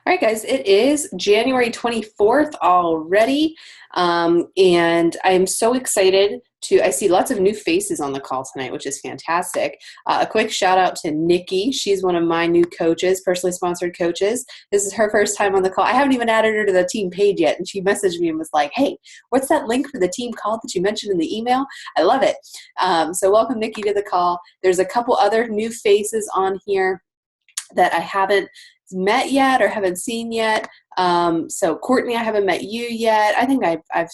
All right, guys, it is January 24th already, and I'm so excited I see lots of new faces on the call tonight, which is fantastic. A quick shout out to Nikki. She's one of my new coaches, personally sponsored coaches. This is her first time on the call. I haven't even added her to the team page yet, and she messaged me and was like, hey, what's that link for the team call that you mentioned in the email? I love it. So welcome, Nikki, to the call. There's a couple other new faces on here that I haven't met yet or haven't seen yet. So Courtney, I haven't met you yet. I think I've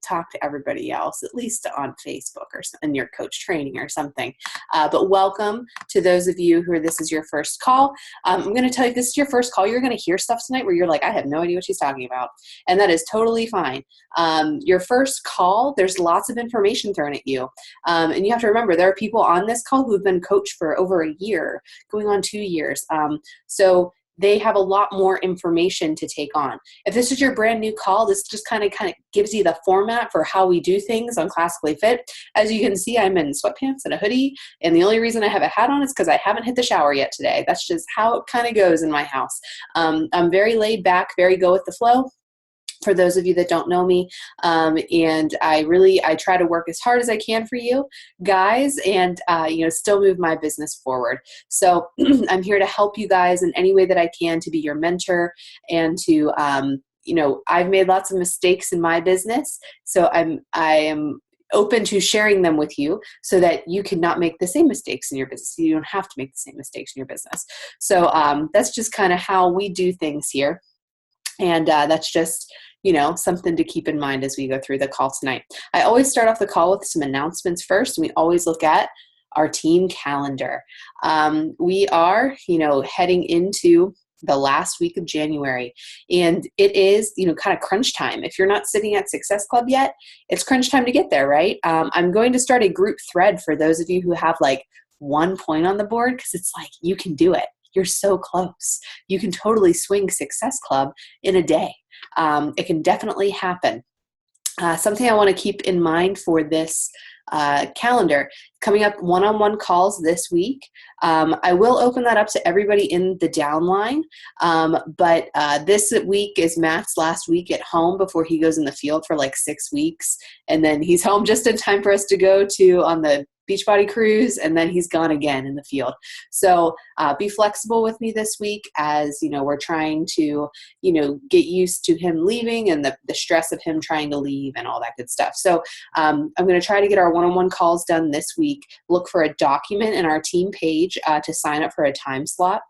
talked to everybody else, at least on Facebook or in your coach training or something. But welcome to those of you who this is your first call. I'm going to tell you, if this is your first call, you're going to hear stuff tonight where you're like, I have no idea what she's talking about. And that is totally fine. Your first call, there's lots of information thrown at you. And you have to remember, there are people on this call who've been coached for over a year, going on 2 years. So they have a lot more information to take on. If this is your brand new call, this just kind of gives you the format for how we do things on Classically Fit. As you can see, I'm in sweatpants and a hoodie, and the only reason I have a hat on is because I haven't hit the shower yet today. That's just how it kind of goes in my house. I'm very laid back, very go with the flow, for those of you that don't know me. And I try to work as hard as I can for you guys and, still move my business forward. So I'm here to help you guys in any way that I can, to be your mentor and to, I've made lots of mistakes in my business. So I am open to sharing them with you so that you can not make the same mistakes in your business. You don't have to make the same mistakes in your business. So that's just kind of how we do things here. And that's just, something to keep in mind as we go through the call tonight. I always start off the call with some announcements first, and we always look at our team calendar. We are, heading into the last week of January, and it is, kind of crunch time. If you're not sitting at Success Club yet, it's crunch time to get there, right? I'm going to start a group thread for those of you who have like 1 point on the board, because it's like, you can do it. You're so close. You can totally swing Success Club in a day. It can definitely happen. Something I want to keep in mind for this calendar, coming up one-on-one calls this week. I will open that up to everybody in the downline, but this week is Matt's last week at home before he goes in the field for like 6 weeks, and then he's home just in time for us to go on the Beachbody cruise, and then he's gone again in the field. So be flexible with me this week as, we're trying to, get used to him leaving and the stress of him trying to leave and all that good stuff. So I'm going to try to get our one-on-one calls done this week. Look for a document in our team page to sign up for a time slot.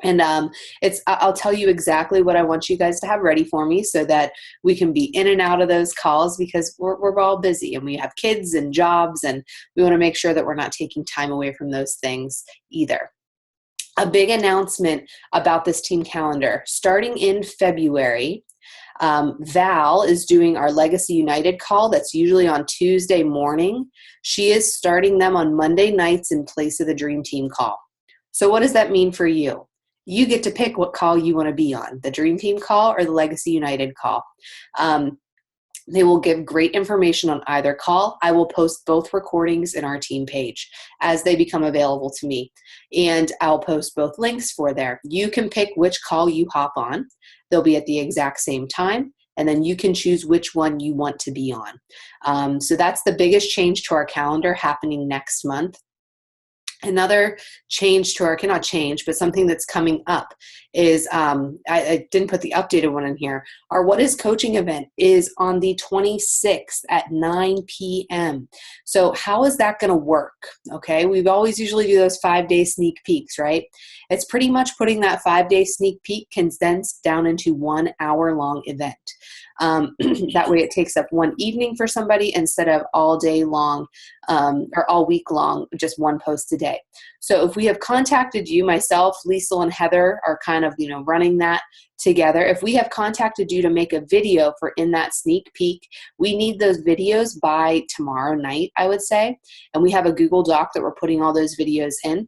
And I'll tell you exactly what I want you guys to have ready for me so that we can be in and out of those calls, because we're all busy and we have kids and jobs, and we want to make sure that we're not taking time away from those things either. A big announcement about this team calendar. Starting in February, Val is doing our Legacy United call. That's usually on Tuesday morning. She is starting them on Monday nights in place of the Dream Team call. So what does that mean for you? You get to pick what call you want to be on, the Dream Team call or the Legacy United call. They will give great information on either call. I will post both recordings in our team page as they become available to me. And I'll post both links for there. You can pick which call you hop on. They'll be at the exact same time, and then you can choose which one you want to be on. So that's the biggest change to our calendar happening next month. Another change to our, not change, but something that's coming up is, I didn't put the updated one in here. Our What is Coaching event is on the 26th at 9 p.m. So how is that going to work? Okay, we've always usually do those 5-day sneak peeks, right? It's pretty much putting that 5-day sneak peek condensed down into 1 hour-long event. That way it takes up one evening for somebody instead of all day long or all week long, just one post a day. So if we have contacted you, myself, Liesl, and Heather are kind of, running that together. If we have contacted you to make a video for in that sneak peek, we need those videos by tomorrow night, I would say. And we have a Google Doc that we're putting all those videos in.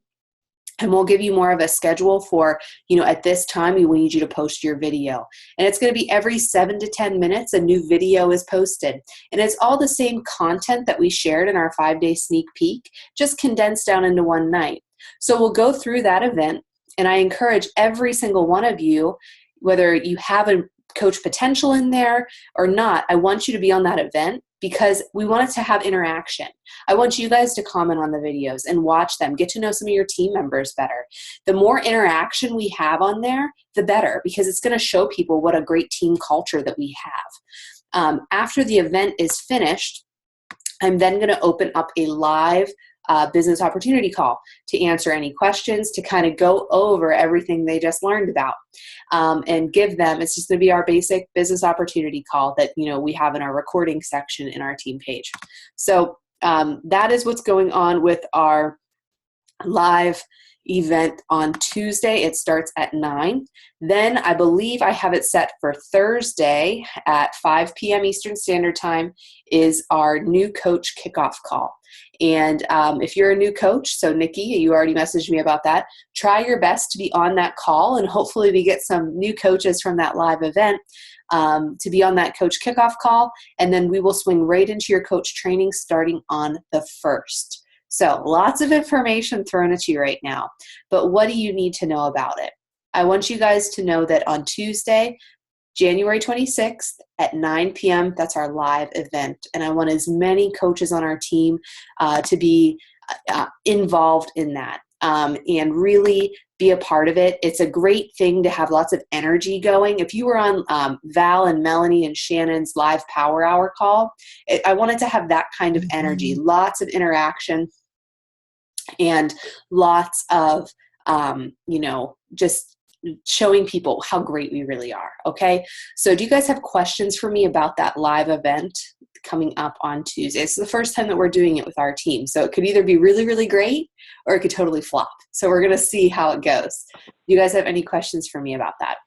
And we'll give you more of a schedule for, at this time, we need you to post your video. And it's going to be every 7 to 10 minutes, a new video is posted. And it's all the same content that we shared in our 5-day sneak peek, just condensed down into one night. So we'll go through that event, and I encourage every single one of you, whether you have a coach potential in there or not, I want you to be on that event because we want it to have interaction. I want you guys to comment on the videos and watch them, get to know some of your team members better. The more interaction we have on there, the better, because it's going to show people what a great team culture that we have. After the event is finished, I'm then going to open up a live business opportunity call to answer any questions, to kind of go over everything they just learned about, and give them, it's just going to be our basic business opportunity call that, we have in our recording section in our team page. So that is what's going on with our live event on Tuesday. It starts at 9. Then I believe I have it set for Thursday at 5 p.m. Eastern Standard Time is our new coach kickoff call. And if you're a new coach, so Nikki, you already messaged me about that, try your best to be on that call, and hopefully we get some new coaches from that live event to be on that coach kickoff call. And then we will swing right into your coach training starting on the 1st. So lots of information thrown at you right now, but what do you need to know about it? I want you guys to know that on Tuesday, January 26th at 9 p.m., that's our live event. And I want as many coaches on our team to be involved in that and really be a part of it. It's a great thing to have lots of energy going. If you were on Val and Melanie and Shannon's live power hour call, I wanted to have that kind of energy, lots of interaction and lots of, just showing people how great we really are. Okay. So do you guys have questions for me about that live event coming up on Tuesday? It's the first time that we're doing it with our team. So it could either be really, really great or it could totally flop. So we're going to see how it goes. Do you guys have any questions for me about that?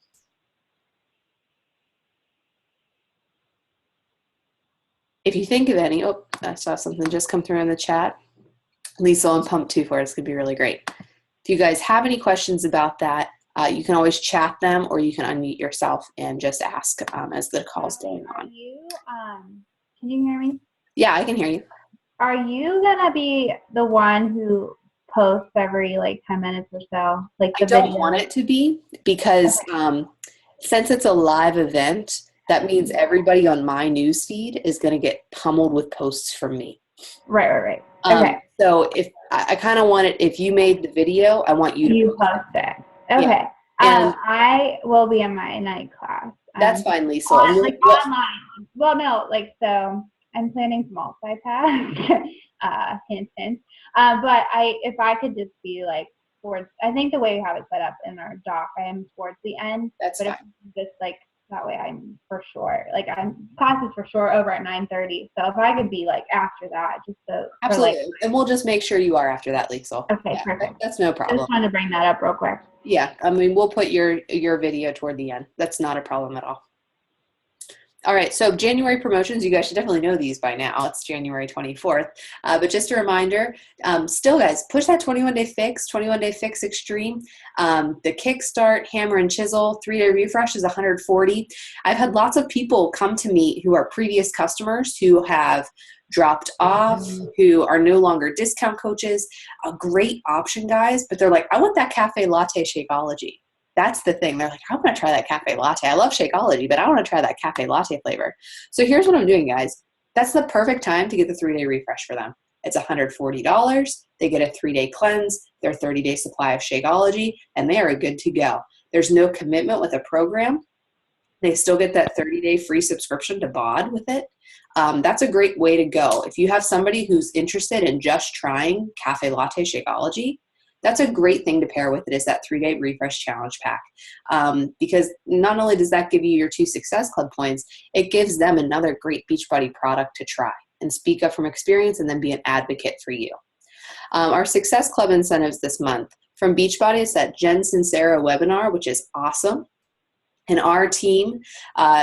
If you think of any, oh, I saw something just come through in the chat. Lisa on Pump 2 for it's going to be really great. If you guys have any questions about that, you can always chat them, or you can unmute yourself and just ask as the call's going on. Can you hear me? Yeah, I can hear you. Are you going to be the one who posts every 10 minutes or so? Like the I don't video? want it to be, because since it's a live event, that means everybody on my newsfeed is going to get pummeled with posts from me. Right. Okay. So if I kind of want it, if you made the video, I want you to post it. Okay. Yeah. I will be in my night class. That's fine, Lisa. Online. Well, no, so I'm planning to multitask. Hint, hint. But if I could just be towards, I think the way we have it set up in our doc, I am towards the end. That's but fine. If just that way I'm for sure, class is for sure over at 9:30. So if I could be after that, just so. Absolutely. And we'll just make sure you are after that, Lisa. Okay, yeah, perfect. That's no problem. Just wanted to bring that up real quick. Yeah, we'll put your video toward the end. That's not a problem at all. All right, so January promotions, you guys should definitely know these by now. It's January 24th. But just a reminder, still guys, push that 21-day fix, 21-day fix extreme. The Kickstart, Hammer and Chisel, 3-day refresh is $140. I've had lots of people come to me who are previous customers who have dropped off, who are no longer discount coaches. A great option, guys, but they're like, I want that cafe latte Shakeology. That's the thing. They're like, I want to try that cafe latte. I love Shakeology, but I want to try that cafe latte flavor. So here's what I'm doing, guys. That's the perfect time to get the 3-day refresh for them. It's $140. They get a 3-day cleanse, their 30-day supply of Shakeology, and they are good to go. There's no commitment with a program. They still get that 30-day free subscription to BOD with it. That's a great way to go. If you have somebody who's interested in just trying cafe latte Shakeology, that's a great thing to pair with it, is that 3-day refresh challenge pack. Because not only does that give you your 2 Success Club points, it gives them another great Beachbody product to try and speak up from experience and then be an advocate for you. Our Success Club incentives this month from Beachbody is that Jen Sincero webinar, which is awesome. And our team,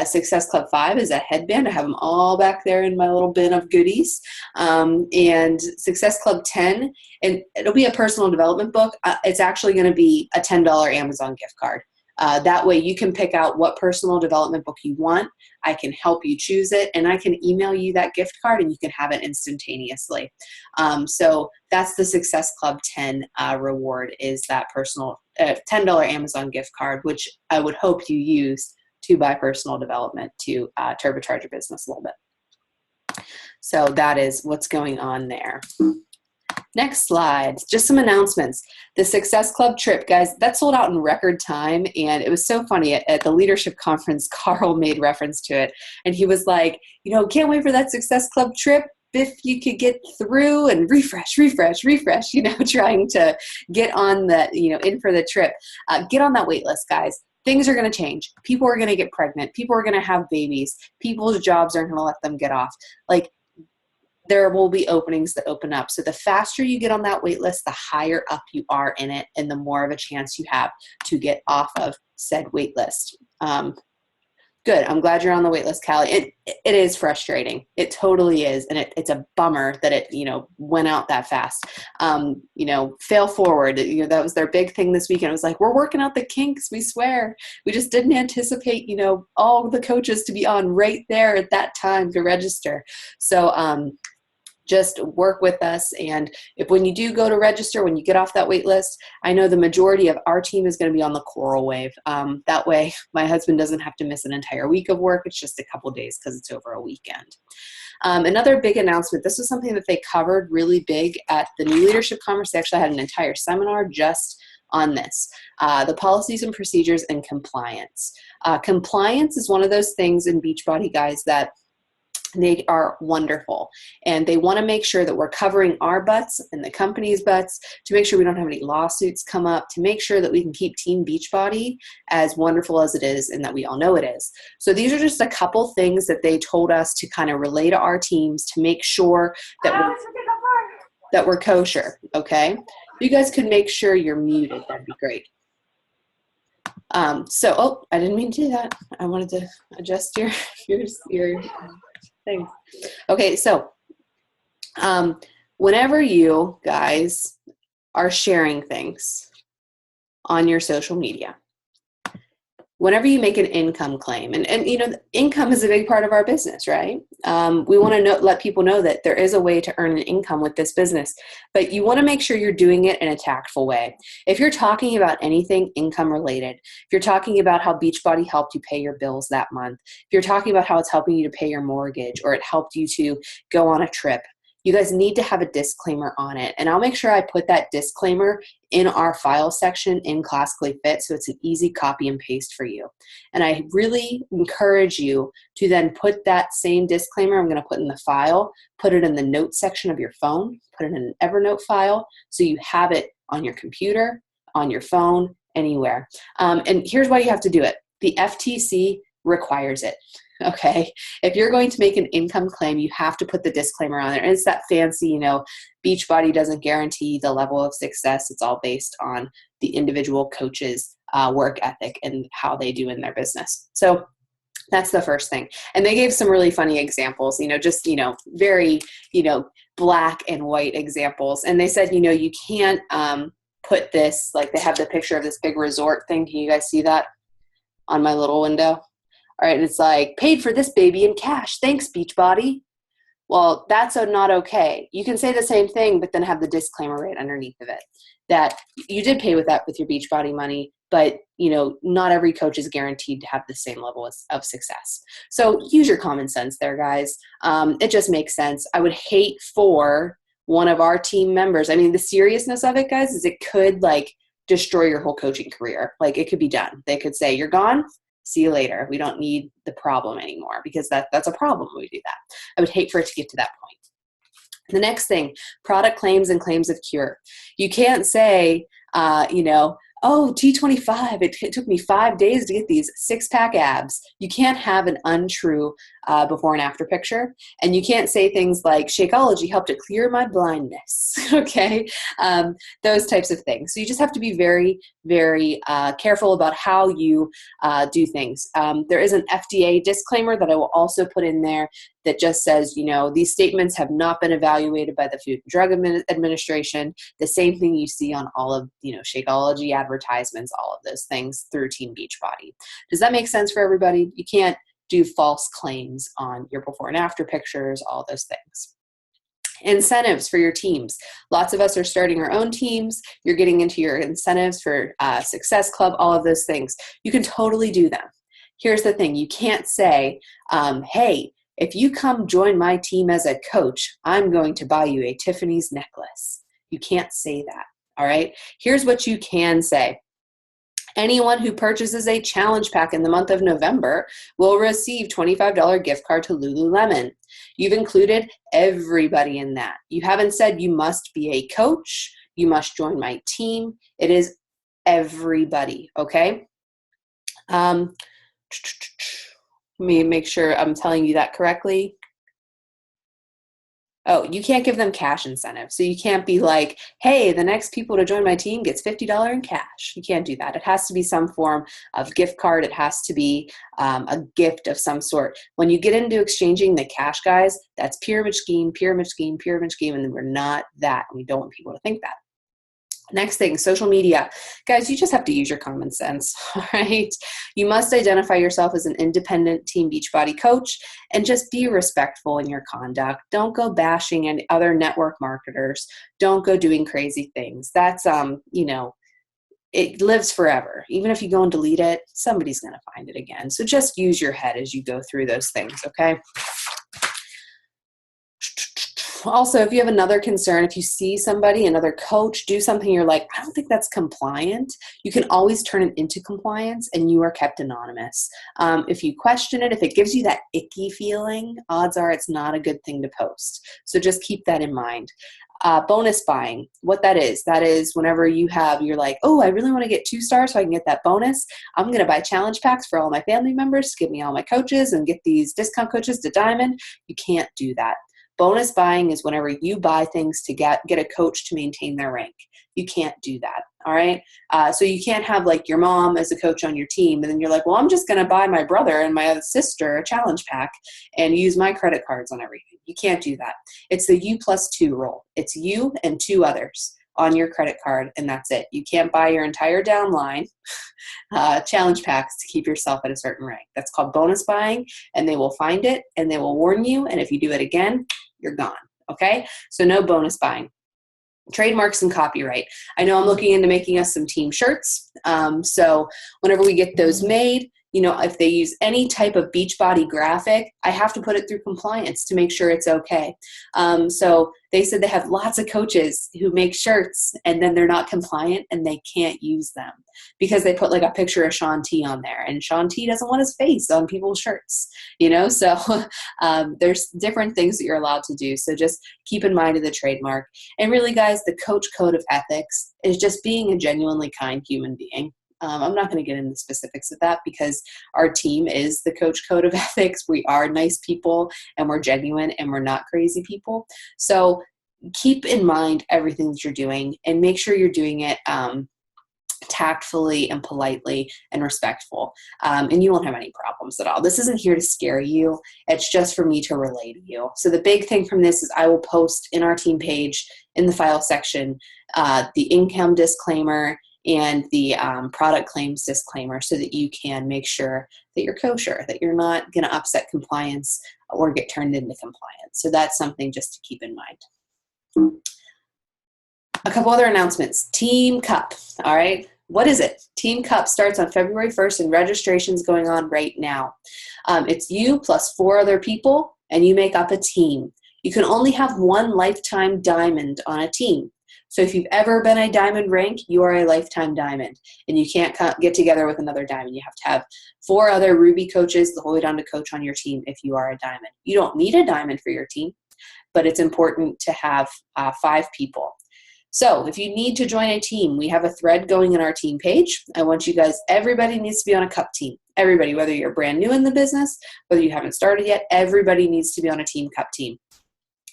Success Club 5 is a headband. I have them all back there in my little bin of goodies. And Success Club 10, and it'll be a personal development book. It's actually going to be a $10 Amazon gift card. That way you can pick out what personal development book you want. I can help you choose it, and I can email you that gift card, and you can have it instantaneously. So that's the Success Club 10 reward, is that personal a $10 Amazon gift card, which I would hope you use to buy personal development to turbocharge your business a little bit. So that is what's going on there. Next slide, just some announcements. The Success Club trip, guys, that sold out in record time, and it was so funny. At the leadership conference, Carl made reference to it, and he was like, can't wait for that Success Club trip if you could get through and refresh, trying to get on the, in for the trip. Get on that wait list, guys. Things are going to change. People are going to get pregnant. People are going to have babies. People's jobs aren't going to let them get off. There will be openings that open up. So the faster you get on that wait list, the higher up you are in it, and the more of a chance you have to get off of said wait list. Good. I'm glad you're on the wait list, Callie. It is frustrating. It totally is. And it's a bummer that it, went out that fast. Fail forward. That was their big thing this weekend. It was like, we're working out the kinks, we swear. We just didn't anticipate, all the coaches to be on right there at that time to register. So, just work with us. And when you do go to register, when you get off that wait list, I know the majority of our team is going to be on the Coral Wave. That way my husband doesn't have to miss an entire week of work. It's just a couple days because it's over a weekend. Another big announcement, this was something that they covered really big at the New Leadership Conference. They actually had an entire seminar just on this, the policies and procedures and compliance. Compliance is one of those things in Beachbody, guys, that they are wonderful, and they want to make sure that we're covering our butts and the company's butts to make sure we don't have any lawsuits come up, to make sure that we can keep Team Beachbody as wonderful as it is and that we all know it is. So these are just a couple things that they told us to kind of relay to our teams to make sure that we're kosher, okay? If you guys could make sure you're muted, that'd be great. I didn't mean to do that. I wanted to adjust your thing. Okay, so whenever you guys are sharing things on your social media, whenever you make an income claim, and income is a big part of our business, right? We want to let people know that there is a way to earn an income with this business, but you want to make sure you're doing it in a tactful way. If you're talking about anything income related, if you're talking about how Beachbody helped you pay your bills that month, if you're talking about how it's helping you to pay your mortgage or it helped you to go on a trip, you guys need to have a disclaimer on it. And I'll make sure I put that disclaimer in our file section in Classically Fit, so it's an easy copy and paste for you. And I really encourage you to then put that same disclaimer I'm going to put in the file, put it in the notes section of your phone, put it in an Evernote file, so you have it on your computer, on your phone, anywhere. And here's why you have to do it. The FTC requires it. Okay. If you're going to make an income claim, you have to put the disclaimer on there. And it's that fancy, Beachbody doesn't guarantee the level of success. It's all based on the individual coach's work ethic and how they do in their business. So that's the first thing. And they gave some really funny examples, very, black and white examples. And they said, you can't put this, like they have the picture of this big resort thing. Can you guys see that on my little window? All right, and it's like, paid for this baby in cash. Thanks, Beachbody. Well, that's not okay. You can say the same thing, but then have the disclaimer right underneath of it that you did pay with your Beachbody money, but not every coach is guaranteed to have the same level of success. So use your common sense there, guys. It just makes sense. I would hate for one of our team members. The seriousness of it, guys, is it could destroy your whole coaching career. It could be done. They could say, you're gone. See you later. We don't need the problem anymore, because that's a problem when we do that. I would hate for it to get to that point. The next thing, product claims and claims of cure. You can't say, T25, it took me 5 days to get these 6-pack abs. You can't have an untrue before and after picture. And you can't say things like, Shakeology helped to clear my blindness. Okay? Those types of things. So you just have to be very, very careful about how you do things. There is an FDA disclaimer that I will also put in there that just says, these statements have not been evaluated by the Food and Drug Administration. The same thing you see on all of, Shakeology advertisements, all of those things through Team Beachbody. Does that make sense for everybody? You can't do false claims on your before and after pictures, all those things. Incentives for your teams. Lots of us are starting our own teams. You're getting into your incentives for Success Club, all of those things. You can totally do them. Here's the thing. You can't say, hey, if you come join my team as a coach, I'm going to buy you a Tiffany's necklace. You can't say that, all right? Here's what you can say. Anyone who purchases a challenge pack in the month of November will receive $25 gift card to Lululemon. You've included everybody in that. You haven't said you must be a coach, you must join my team. It is everybody, okay? Let me make sure I'm telling you that correctly. Oh, you can't give them cash incentive. So you can't be like, hey, the next people to join my team gets $50 in cash. You can't do that. It has to be some form of gift card. It has to be a gift of some sort. When you get into exchanging the cash, guys, that's pyramid scheme, pyramid scheme, pyramid scheme, and we're not that. We don't want people to think that. Next thing, social media. Guys, you just have to use your common sense, all right? You must identify yourself as an independent Team Beachbody coach and just be respectful in your conduct. Don't go bashing any other network marketers. Don't go doing crazy things. That's, it lives forever. Even if you go and delete it, somebody's going to find it again. So just use your head as you go through those things, okay? Also, if you have another concern, if you see somebody, another coach, do something you're like, I don't think that's compliant, you can always turn it into compliance and you are kept anonymous. If you question it, if it gives you that icky feeling, odds are it's not a good thing to post. So just keep that in mind. Bonus buying, what that is whenever you're like, oh, I really want to get 2 stars so I can get that bonus. I'm going to buy challenge packs for all my family members, give me all my coaches and get these discount coaches to Diamond. You can't do that. Bonus buying is whenever you buy things to get a coach to maintain their rank. You can't do that, all right? So you can't have like your mom as a coach on your team, and then you're like, well, I'm just going to buy my brother and my other sister a challenge pack and use my credit cards on everything. You can't do that. It's the U+2 rule. It's you and 2 others on your credit card, and that's it. You can't buy your entire downline challenge packs to keep yourself at a certain rank. That's called bonus buying, and they will find it, and they will warn you, and if you do it again, you're gone, okay? So no bonus buying. Trademarks and copyright. I know I'm looking into making us some team shirts. So whenever we get those made, if they use any type of Beachbody graphic, I have to put it through compliance to make sure it's okay. So they said they have lots of coaches who make shirts and then they're not compliant and they can't use them because they put like a picture of Shaun T on there, and Shaun T doesn't want his face on people's shirts, so there's different things that you're allowed to do. So just keep in mind of the trademark. And really, guys, the coach code of ethics is just being a genuinely kind human being. I'm not going to get into the specifics of that because our team is the coach code of ethics. We are nice people and we're genuine and we're not crazy people. So keep in mind everything that you're doing and make sure you're doing it tactfully and politely and respectful. And you won't have any problems at all. This isn't here to scare you. It's just for me to relay to you. So the big thing from this is I will post in our team page in the file section the income disclaimer and the product claims disclaimer so that you can make sure that you're kosher, that you're not going to upset compliance or get turned into compliance. So that's something just to keep in mind. A couple other announcements. Team Cup, all right? What is it? Team Cup starts on February 1st and registration's going on right now. It's you plus 4 other people and you make up a team. You can only have 1 lifetime diamond on a team. So if you've ever been a diamond rank, you are a lifetime diamond, and you can't get together with another diamond. You have to have 4 other ruby coaches the whole way down to coach on your team if you are a diamond. You don't need a diamond for your team, but it's important to have 5 people. So if you need to join a team, we have a thread going in our team page. I want you guys, everybody needs to be on a cup team. Everybody, whether you're brand new in the business, whether you haven't started yet, everybody needs to be on a team cup team.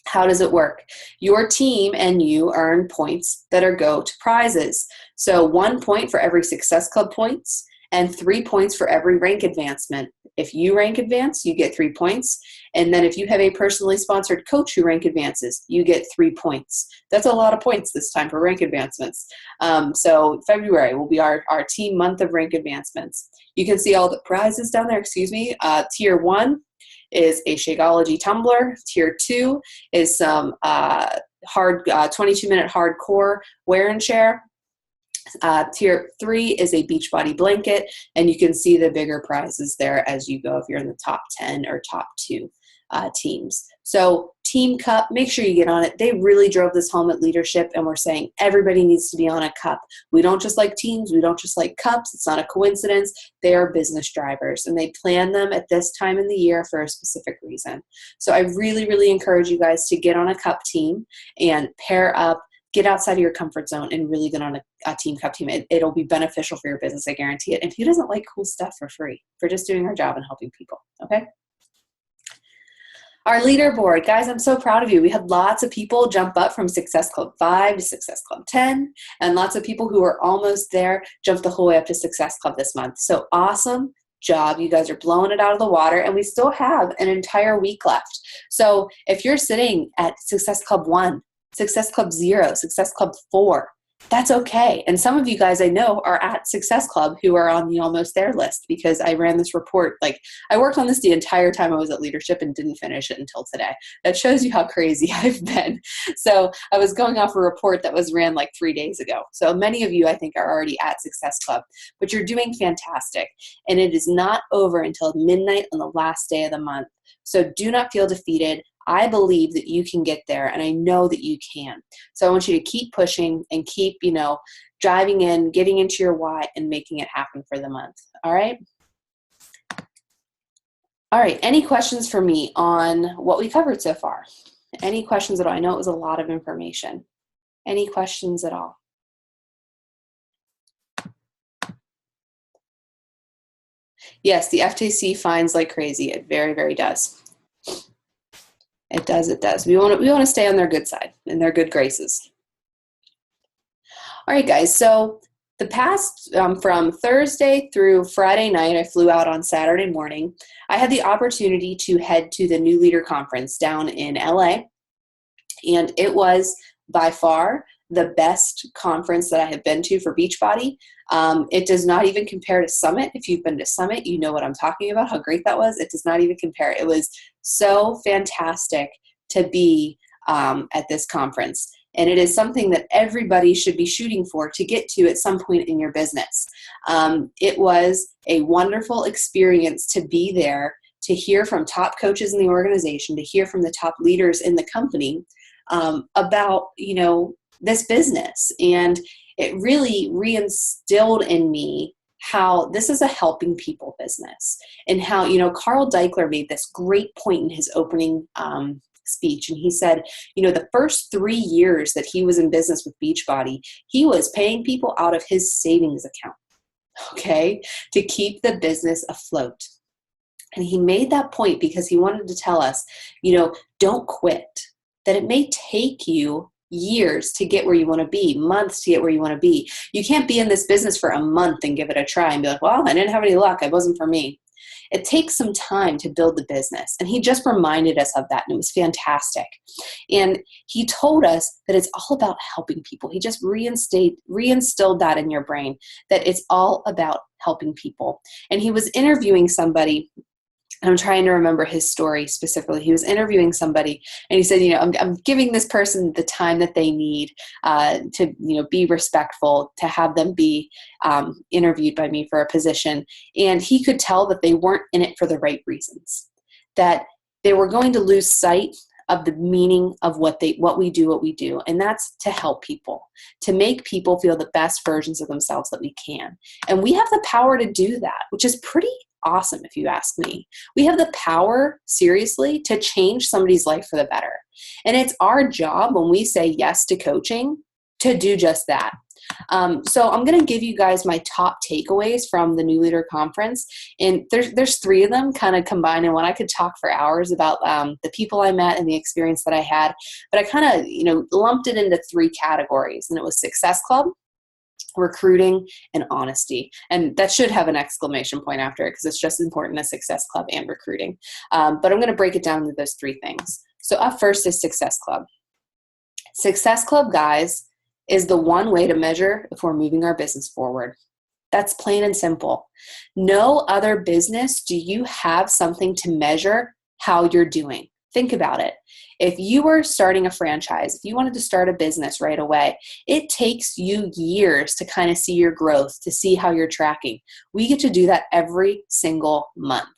How does it work? Your team and you earn points that go to prizes. So 1 point for every Success Club points and 3 points for every rank advancement. If you rank advance, you get 3 points. And then if you have a personally sponsored coach who rank advances, you get 3 points. That's a lot of points this time for rank advancements. So February will be our team month of rank advancements. You can see all the prizes down there, Tier 1 is a Shakeology tumbler. Tier 2 is some 22-minute hardcore wear and share. Tier 3 is a Beachbody blanket, and you can see the bigger prizes there as you go if you're in the top 10 or top 2 teams. So Team Cup, make sure you get on it. They really drove this home at leadership, and we're saying everybody needs to be on a cup. We don't just like teams. We don't just like cups. It's not a coincidence. They are business drivers, and they plan them at this time in the year for a specific reason. So I really, really encourage you guys to get on a cup team and pair up. Get outside of your comfort zone and really get on a team cup team. It'll be beneficial for your business. I guarantee it. And who doesn't like cool stuff for free for just doing our job and helping people? Okay. Our leaderboard, guys, I'm so proud of you. We had lots of people jump up from Success Club 5 to Success Club 10, and lots of people who are almost there jumped the whole way up to Success Club this month. So awesome job. You guys are blowing it out of the water, and we still have an entire week left. So if you're sitting at Success Club 1, Success Club 0, Success Club 4, that's okay. And some of you guys I know are at Success Club who are on the almost there list because I ran this report. Like, I worked on this the entire time I was at leadership and didn't finish it until today. That shows you how crazy I've been. So I was going off a report that was ran like 3 days ago. So many of you I think are already at Success Club, but you're doing fantastic. And it is not over until midnight on the last day of the month. So do not feel defeated. I believe that you can get there, and I know that you can. So I want you to keep pushing and keep, driving in, getting into your why, and making it happen for the month. All right? All right. Any questions for me on what we covered so far? Any questions at all? I know it was a lot of information. Any questions at all? Yes, the FTC fines like crazy. It very, very does. It does. It does. We want to stay on their good side and their good graces. All right, guys. So the past from Thursday through Friday night, I flew out on Saturday morning. I had the opportunity to head to the New Leader Conference down in LA, and it was by far the best conference that I have been to for Beachbody. It does not even compare to Summit. If you've been to Summit, you know what I'm talking about, how great that was. It does not even compare. It was so fantastic to be at this conference. And it is something that everybody should be shooting for to get to at some point in your business. It was a wonderful experience to be there, to hear from top coaches in the organization, to hear from the top leaders in the company about, this business. And it really reinstilled in me how this is a helping people business, and how, Carl Deichler made this great point in his opening speech. And he said, the first 3 years that he was in business with Beachbody, he was paying people out of his savings account, okay, to keep the business afloat. And he made that point because he wanted to tell us, don't quit, that it may take you years to get where you want to be, months to get where you want to be. You can't be in this business for a month and give it a try and be like, well, I didn't have any luck. It wasn't for me. It takes some time to build the business. And he just reminded us of that, and it was fantastic. And he told us that it's all about helping people. He just reinstilled that in your brain, that it's all about helping people. And he was interviewing somebody, and I'm trying to remember his story specifically. He was interviewing somebody, and he said, I'm giving this person the time that they need to, be respectful, to have them be interviewed by me for a position. And he could tell that they weren't in it for the right reasons, that they were going to lose sight of the meaning of what we do. And that's to help people, to make people feel the best versions of themselves that we can. And we have the power to do that, which is pretty awesome if you ask me. We have the power, seriously, to change somebody's life for the better. And it's our job when we say yes to coaching to do just that. So I'm going to give you guys my top takeaways from the New Leader Conference. And there's 3 of them kind of combined in one. I could talk for hours about the people I met and the experience that I had. But I kind of, lumped it into 3 categories. And it was Success Club, recruiting, and honesty. And that should have an exclamation point after it because it's just as important as Success Club and recruiting. But I'm going to break it down into those three things. So up first is Success Club. Success Club, guys, is the one way to measure if we're moving our business forward. That's plain and simple. No other business do you have something to measure how you're doing. Think about it. If you were starting a franchise, if you wanted to start a business right away, it takes you years to kind of see your growth, to see how you're tracking. We get to do that every single month.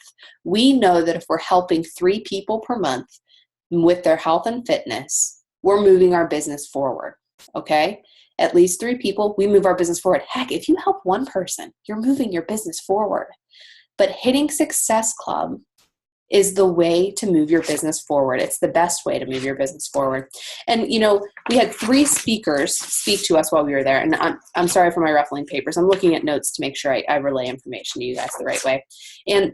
We know that if we're helping 3 people per month with their health and fitness, we're moving our business forward, okay? At least 3 people, we move our business forward. Heck, if you help 1 person, you're moving your business forward. But hitting Success Club is the way to move your business forward. It's the best way to move your business forward. And, you know, we had 3 speakers speak to us while we were there. And I'm sorry for my ruffling papers. I'm looking at notes to make sure I relay information to you guys the right way. And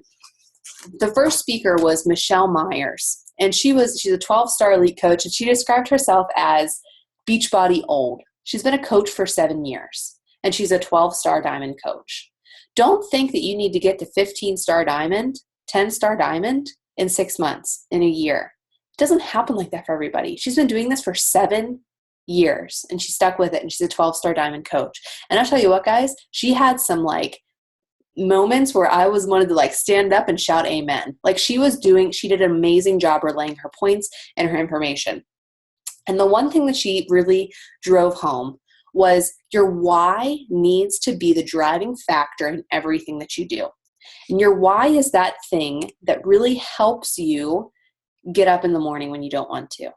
the first speaker was Michelle Myers. And she's a 12-star elite coach. And she described herself as Beachbody old. She's been a coach for 7 years. And she's a 12-star diamond coach. Don't think that you need to get to 15-star diamond, 10-star diamond in 6 months, in a year. It doesn't happen like that for everybody. She's been doing this for 7 years and she stuck with it, and she's a 12-star diamond coach. And I'll tell you what, guys, she had some like moments where I wanted to like stand up and shout amen. Like she did an amazing job relaying her points and her information. And the one thing that she really drove home was your why needs to be the driving factor in everything that you do. And your why is that thing that really helps you get up in the morning when you don't want to,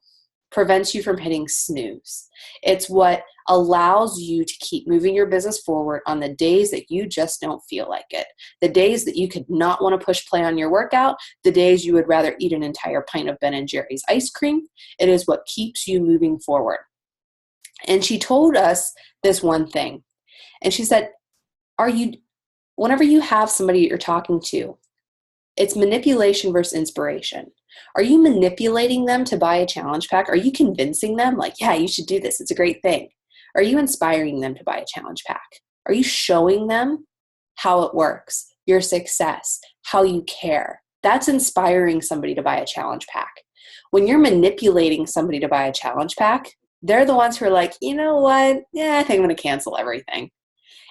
prevents you from hitting snooze. It's what allows you to keep moving your business forward on the days that you just don't feel like it, the days that you could not want to push play on your workout, the days you would rather eat an entire pint of Ben & Jerry's ice cream. It is what keeps you moving forward. And she told us this one thing. And she said, whenever you have somebody you're talking to, it's manipulation versus inspiration. Are you manipulating them to buy a challenge pack? Are you convincing them like, yeah, you should do this, it's a great thing? Are you inspiring them to buy a challenge pack? Are you showing them how it works, your success, how you care? That's inspiring somebody to buy a challenge pack. When you're manipulating somebody to buy a challenge pack, they're the ones who are like, you know what? Yeah, I think I'm going to cancel everything.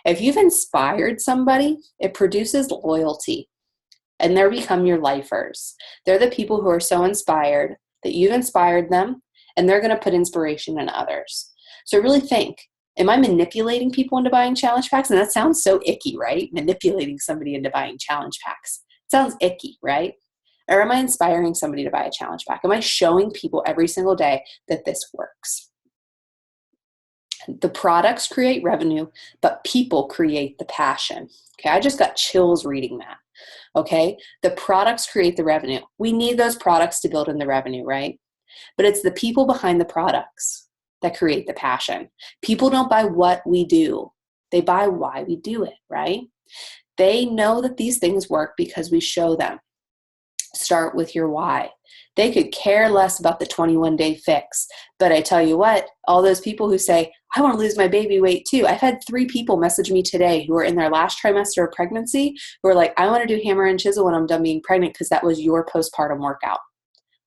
If you've inspired somebody, it produces loyalty, and they become your lifers. They're the people who are so inspired that you've inspired them, and they're going to put inspiration in others. So really think, am I manipulating people into buying challenge packs? And that sounds so icky, right? Manipulating somebody into buying challenge packs. It sounds icky, right? Or am I inspiring somebody to buy a challenge pack? Am I showing people every single day that this works? The products create revenue, but people create the passion. Okay, I just got chills reading that. Okay, the products create the revenue. We need those products to build in the revenue, right? But it's the people behind the products that create the passion. People don't buy what we do. They buy why we do it, right? They know that these things work because we show them. Start with your why. They could care less about the 21-day fix. But I tell you what, all those people who say, I want to lose my baby weight too. I've had 3 people message me today who are in their last trimester of pregnancy who are like, I want to do hammer and chisel when I'm done being pregnant because that was your postpartum workout.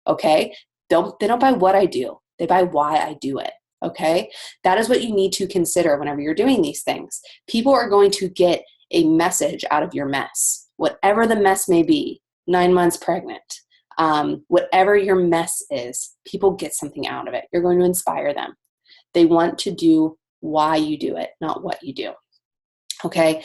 Okay? They don't buy what I do. They buy why I do it. Okay? That is what you need to consider whenever you're doing these things. People are going to get a message out of your mess, whatever the mess may be. 9 months pregnant, whatever your mess is, people get something out of it. You're going to inspire them. They want to do why you do it, not what you do. Okay,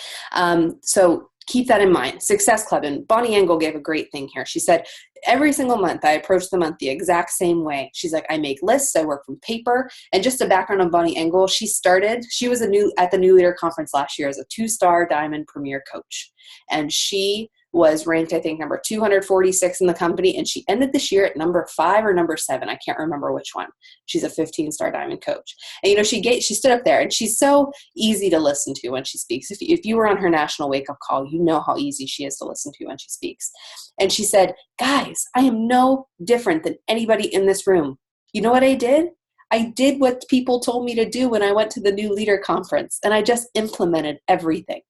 so keep that in mind. Success Club, and Bonnie Engel gave a great thing here. She said, every single month I approach the month the exact same way. She's like, I make lists, I work from paper. And just a background on Bonnie Engel, she was at the New Leader Conference last year as a 2-star diamond premier coach. And she was ranked, I think, number 246 in the company, and she ended this year at number 5 or number 7. I can't remember which one. She's a 15-star diamond coach. And, you know, she stood up there, and she's so easy to listen to when she speaks. If you were on her national wake-up call, you know how easy she is to listen to when she speaks. And she said, guys, I am no different than anybody in this room. You know what I did? I did what people told me to do when I went to the new leader conference, and I just implemented everything.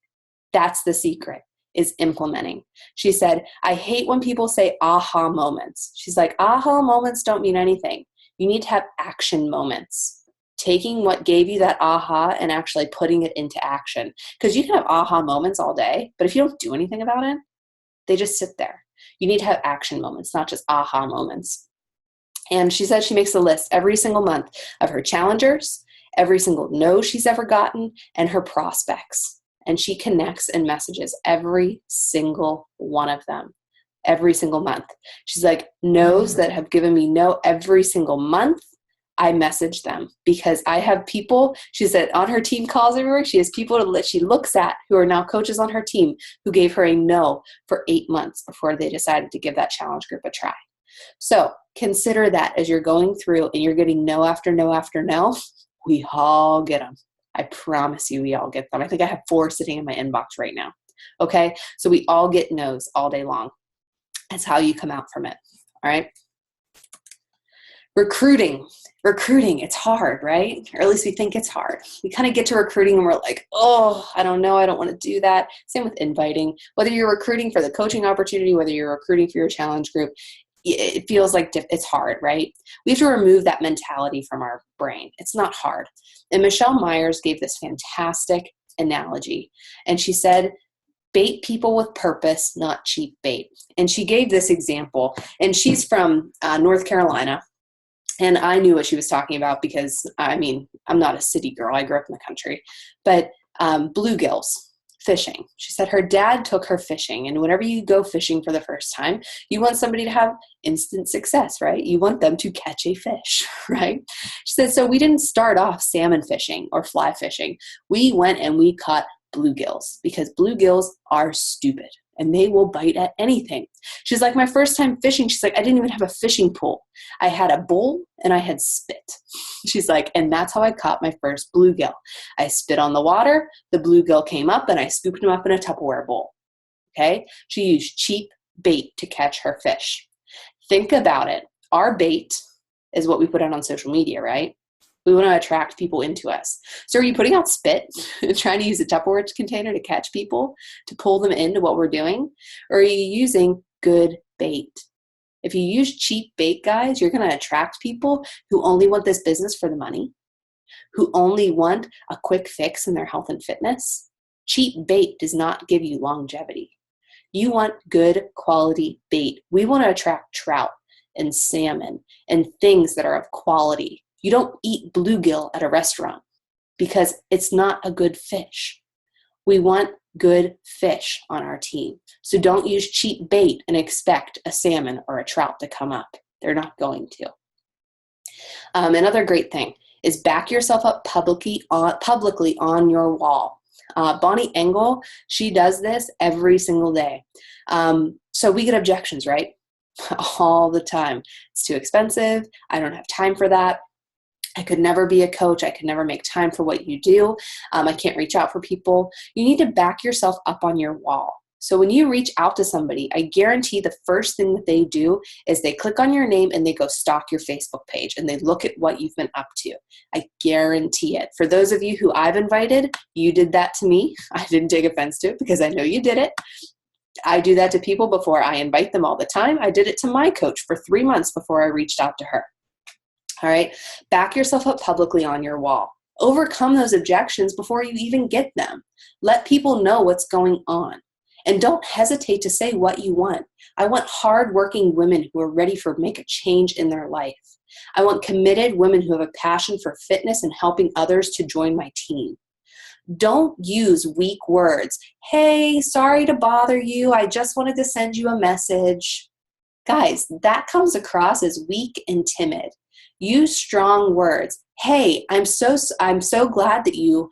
That's the secret, is implementing. She said, I hate when people say aha moments. She's like, aha moments don't mean anything. You need to have action moments. Taking what gave you that aha and actually putting it into action. Because you can have aha moments all day, but if you don't do anything about it, they just sit there. You need to have action moments, not just aha moments. And she said she makes a list every single month of her challengers, every single no she's ever gotten, and her prospects. And she connects and messages every single one of them every single month. She's like, no's that have given me no every single month, I message them, because I have people, she said, on her team calls everywhere, she has people that she looks at who are now coaches on her team who gave her a no for 8 months before they decided to give that challenge group a try. So consider that as you're going through and you're getting no after no after no. We all get them. I promise you we all get them. I think I have 4 sitting in my inbox right now. Okay, so we all get no's all day long. That's how you come out from it. All right. Recruiting, it's hard, right? Or at least we think it's hard. We kind of get to recruiting and we're like, oh, I don't know. I don't want to do that. Same with inviting. Whether you're recruiting for the coaching opportunity, whether you're recruiting for your challenge group, it feels like it's hard, right? We have to remove that mentality from our brain. It's not hard. And Michelle Myers gave this fantastic analogy. And she said, bait people with purpose, not cheap bait. And she gave this example. And she's from North Carolina. And I knew what she was talking about because, I mean, I'm not a city girl. I grew up in the country. But bluegills, fishing. She said her dad took her fishing. And whenever you go fishing for the first time, you want somebody to have instant success, right? You want them to catch a fish, right? She said, so we didn't start off salmon fishing or fly fishing. We went and we caught bluegills because bluegills are stupid and they will bite at anything. She's like, my first time fishing, she's like, I didn't even have a fishing pole. I had a bowl and I had spit. She's like, and that's how I caught my first bluegill. I spit on the water, the bluegill came up, and I scooped him up in a Tupperware bowl. Okay? She used cheap bait to catch her fish. Think about it. Our bait is what we put out on social media, right? We want to attract people into us. So are you putting out spit and trying to use a Tupperware container to catch people, to pull them into what we're doing? Or are you using good bait? If you use cheap bait, guys, you're going to attract people who only want this business for the money, who only want a quick fix in their health and fitness. Cheap bait does not give you longevity. You want good quality bait. We want to attract trout and salmon and things that are of quality. You don't eat bluegill at a restaurant because it's not a good fish. We want good fish on our team. So don't use cheap bait and expect a salmon or a trout to come up. They're not going to. Another great thing is back yourself up publicly on your wall. Bonnie Engel, she does this every single day. So we get objections, right? All the time. It's too expensive. I don't have time for that. I could never be a coach. I could never make time for what you do. I can't reach out for people. You need to back yourself up on your wall. So when you reach out to somebody, I guarantee the first thing that they do is they click on your name and they go stalk your Facebook page and they look at what you've been up to. I guarantee it. For those of you who I've invited, you did that to me. I didn't take offense to it because I know you did it. I do that to people before I invite them all the time. I did it to my coach for 3 months before I reached out to her. All right, back yourself up publicly on your wall. Overcome those objections before you even get them. Let people know what's going on. And don't hesitate to say what you want. I want hardworking women who are ready to make a change in their life. I want committed women who have a passion for fitness and helping others to join my team. Don't use weak words. Hey, sorry to bother you. I just wanted to send you a message. Guys, that comes across as weak and timid. Use strong words. Hey, I'm so glad that you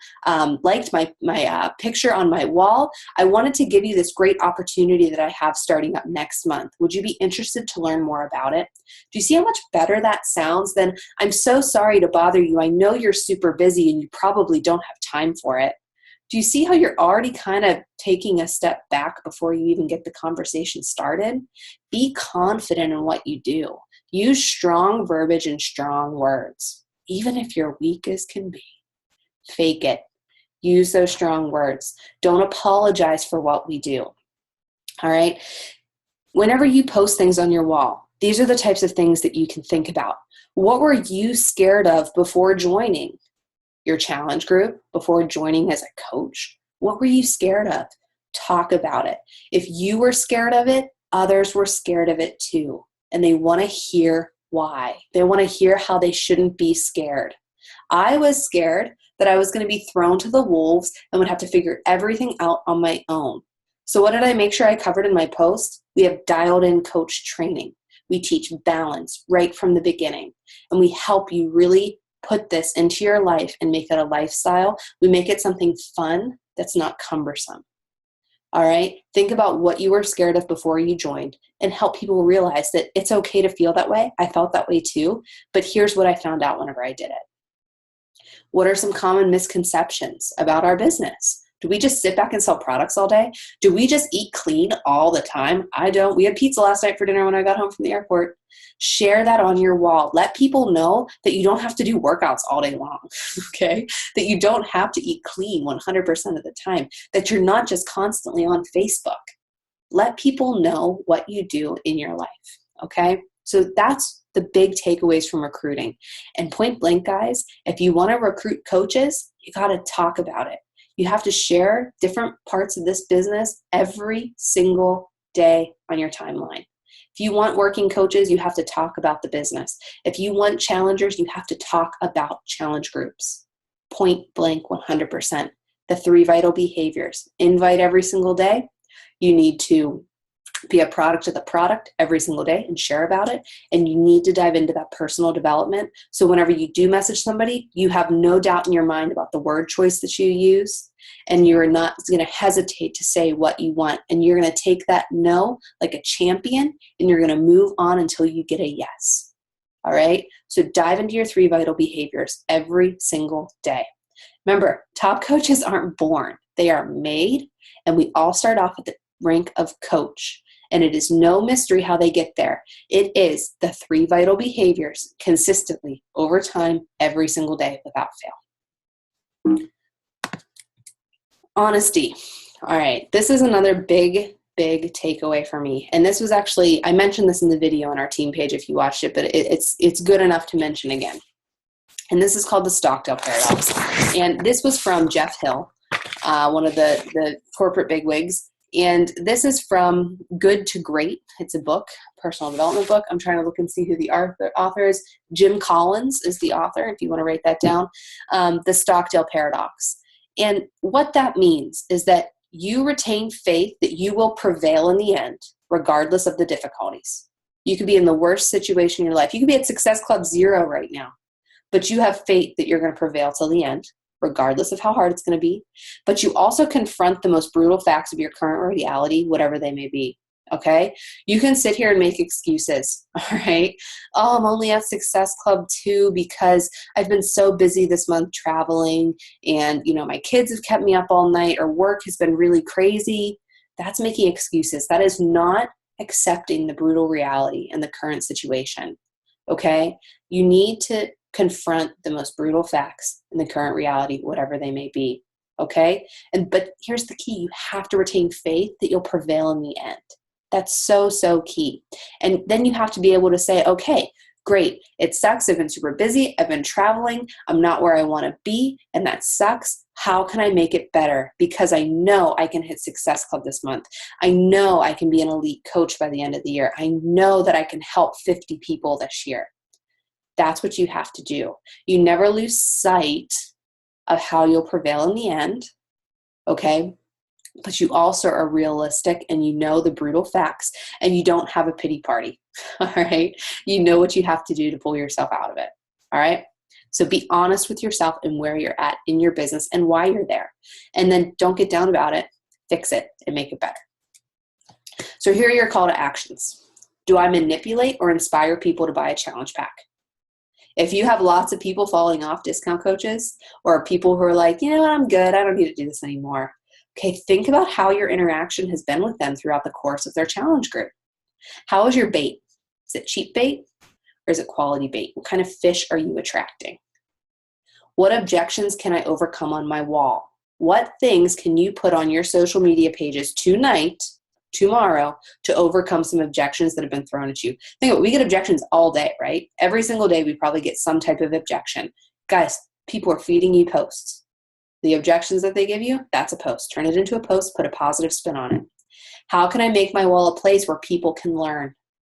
liked my picture on my wall. I wanted to give you this great opportunity that I have starting up next month. Would you be interested to learn more about it? Do you see how much better that sounds than I'm so sorry to bother you. I know you're super busy and you probably don't have time for it. Do you see how you're already kind of taking a step back before you even get the conversation started? Be confident in what you do. Use strong verbiage and strong words. even if you're weak as can be. Fake it. Use those strong words. Don't apologize for what we do. All right? Whenever you post things on your wall, these are the types of things that you can think about. What were you scared of before joining your challenge group, before joining as a coach? What were you scared of? Talk about it. If you were scared of it, others were scared of it too. And they want to hear why. They want to hear how they shouldn't be scared. I was scared that I was going to be thrown to the wolves and would have to figure everything out on my own. So what did I make sure I covered in my post? We have dialed in coach training. We teach balance right from the beginning. And we help you really put this into your life and make it a lifestyle. We make it something fun that's not cumbersome. All right? Think about what you were scared of before you joined and help people realize that it's okay to feel that way. I felt that way too, but here's what I found out whenever I did it. What are some common misconceptions about our business? Do we just sit back and sell products all day? Do we just eat clean all the time? I don't. We had pizza last night for dinner when I got home from the airport. Share that on your wall. Let people know that you don't have to do workouts all day long, okay? That you don't have to eat clean 100% of the time, that you're not just constantly on Facebook. Let people know what you do in your life, okay? So that's the big takeaways from recruiting. And point blank, guys, if you want to recruit coaches, you got to talk about it. You have to share different parts of this business every single day on your timeline. If you want working coaches, you have to talk about the business. If you want challengers, you have to talk about challenge groups. Point blank 100%. The 3 vital behaviors. Invite every single day. You need to be a product of the product every single day and share about it. And you need to dive into that personal development. So whenever you do message somebody, you have no doubt in your mind about the word choice that you use. And you're not going to hesitate to say what you want. And you're going to take that no like a champion, and you're going to move on until you get a yes. All right? So dive into your 3 vital behaviors every single day. Remember, top coaches aren't born. They are made, and we all start off at the rank of coach. And it is no mystery how they get there. It is the 3 vital behaviors consistently over time, every single day without fail. Honesty. All right. This is another big takeaway for me. And this was actually, I mentioned this in the video on our team page if you watched it, but it's good enough to mention again. And this is called the Stockdale Paradox. And this was from Jeff Hill, one of the corporate bigwigs. And this is from Good to Great. It's a book, personal development book. I'm trying to look and see who the author is. Jim Collins is the author, if you want to write that down. The Stockdale Paradox. And what that means is that you retain faith that you will prevail in the end, regardless of the difficulties. You could be in the worst situation in your life. You could be at Success Club 0 right now, but you have faith that you're going to prevail till the end, regardless of how hard it's going to be. But you also confront the most brutal facts of your current reality, whatever they may be. Okay? You can sit here and make excuses. All right? Oh, I'm only at Success Club 2 because I've been so busy this month traveling, and my kids have kept me up all night, or work has been really crazy. That's making excuses. That is not accepting the brutal reality in the current situation. Okay? You need to confront the most brutal facts in the current reality, whatever they may be. Okay? But here's the key. You have to retain faith that you'll prevail in the end. That's so key. And then you have to be able to say, okay, great. It sucks. I've been super busy. I've been traveling. I'm not where I want to be. And that sucks. How can I make it better? Because I know I can hit Success Club this month. I know I can be an elite coach by the end of the year. I know that I can help 50 people this year. That's what you have to do. You never lose sight of how you'll prevail in the end, okay? But you also are realistic, and you know the brutal facts, and you don't have a pity party, all right? You know what you have to do to pull yourself out of it, all right? So be honest with yourself and where you're at in your business and why you're there. And then don't get down about it. Fix it and make it better. So here are your call to actions. Do I manipulate or inspire people to buy a challenge pack? If you have lots of people falling off discount coaches, or people who are like, you know what, I'm good, I don't need to do this anymore. Okay, think about how your interaction has been with them throughout the course of their challenge group. How is your bait? Is it cheap bait or is it quality bait? What kind of fish are you attracting? What objections can I overcome on my wall? What things can you put on your social media pages tonight, tomorrow, to overcome some objections that have been thrown at you? Think about it, we get objections all day, right? Every single day we probably get some type of objection. Guys, people are feeding you posts. The objections that they give you, that's a post. Turn it into a post, put a positive spin on it. How can I make my wall a place where people can learn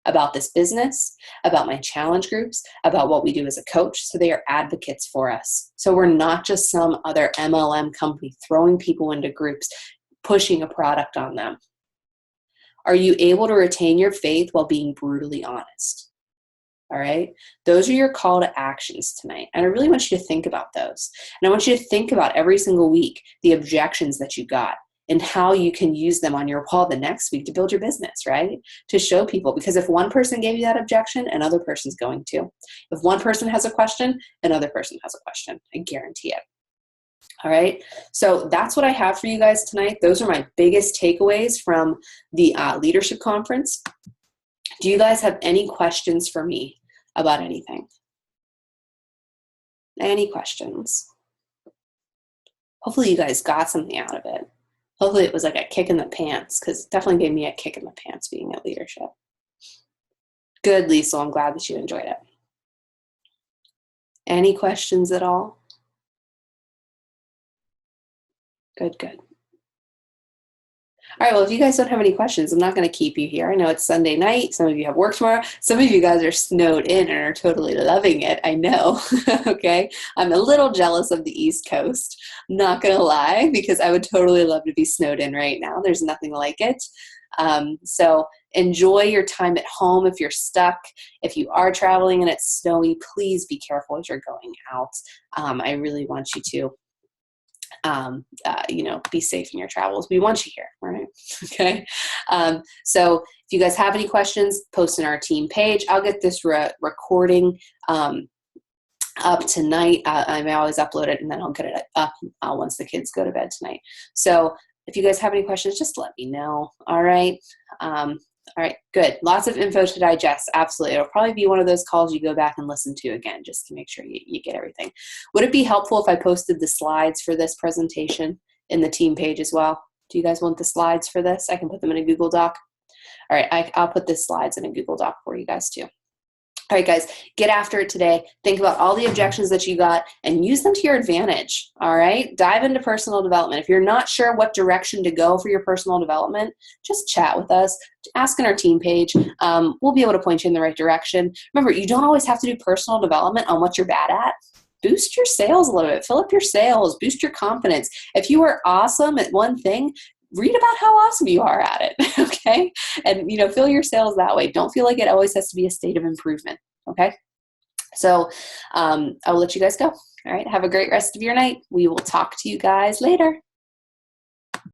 about this business, about my challenge groups, about what we do as a coach, so they are advocates for us. So we're not just some other MLM company throwing people into groups, pushing a product on them. Are you able to retain your faith while being brutally honest? All right. Those are your call to actions tonight. And I really want you to think about those. And I want you to think about every single week the objections that you got and how you can use them on your wall the next week to build your business, right? To show people, because if one person gave you that objection, another person's going to. If one person has a question, another person has a question. I guarantee it. All right. So that's what I have for you guys tonight. Those are my biggest takeaways from the leadership conference. Do you guys have any questions for me about anything? Any questions? Hopefully you guys got something out of it. Hopefully it was like a kick in the pants, because it definitely gave me a kick in the pants being at leadership. Good, Lisa. I'm glad that you enjoyed it. Any questions at all? Good, good. All right, well, if you guys don't have any questions, I'm not going to keep you here. I know it's Sunday night. Some of you have work tomorrow. Some of you guys are snowed in and are totally loving it. I know, okay? I'm a little jealous of the East Coast, not going to lie, because I would totally love to be snowed in right now. There's nothing like it. So enjoy your time at home if you're stuck. If you are traveling and it's snowy, please be careful as you're going out. I really want you to be safe in your travels. We want you here, right? Okay. So if you guys have any questions, post in our team page. I'll get this recording up tonight. I may always upload it, and then I'll get it up once the kids go to bed tonight. So if you guys have any questions, just let me know. All right. All right, good. Lots of info to digest. Absolutely. It'll probably be one of those calls you go back and listen to again, just to make sure you get everything. Would it be helpful if I posted the slides for this presentation in the team page as well? Do you guys want the slides for this? I can put them in a Google Doc. All right, I'll put the slides in a Google Doc for you guys too. All right, guys, get after it today. Think about all the objections that you got and use them to your advantage, all right? Dive into personal development. If you're not sure what direction to go for your personal development, just chat with us. Ask in our team page. We'll be able to point you in the right direction. Remember, you don't always have to do personal development on what you're bad at. Boost your sales a little bit. Fill up your sales. Boost your confidence. If you are awesome at one thing, read about how awesome you are at it, okay? And, fill your sales that way. Don't feel like it always has to be a state of improvement, okay? So I'll let you guys go. All right, have a great rest of your night. We will talk to you guys later.